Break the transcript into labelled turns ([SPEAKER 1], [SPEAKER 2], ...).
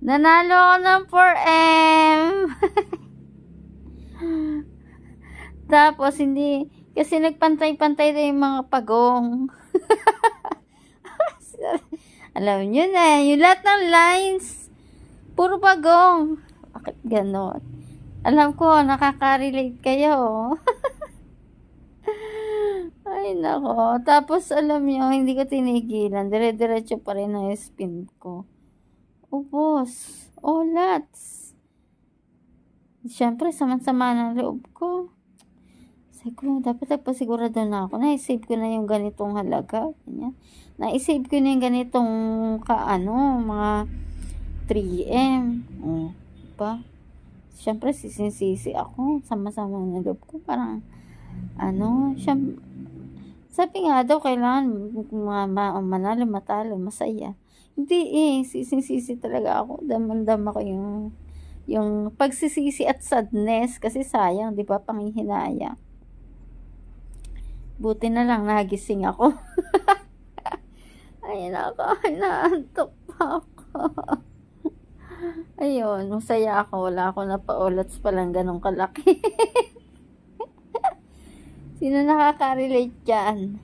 [SPEAKER 1] Nanalo ako ng 4M. Tapos, hindi, kasi nagpantay-pantay na yung mga pagong. Alam nyo na, yung lahat ng lines, puro pagong. Bakit ganon? Alam ko, nakaka-relate kayo. Ay, nako. Tapos, alam nyo, hindi ko tinigilan. Dire-diretso pa rin ang spin ko. Ubos. Olats. Siyempre, sama-sama ng loob ko. Sabi ko, dapat nagpasigurado na ako. Na-save ko na yung ganitong halaga. Ganyan. Na-save ko na yung ganitong mga 3M. O, diba? Siyempre, sisisi ako. Sama-sama ng loob ko. Parang, sabi nga daw, kailangan manalo, matalo, masaya. Hindi sisisi talaga ako. Damang-dama ko yung pagsisisi at sadness. Kasi sayang, di ba, panghihinayang. Buti na lang nagising ako. Ay, naantok pa ako. Ayun, masaya ako. Wala ako napaulats palang ganong kalaki. Sino nakaka-relate dyan?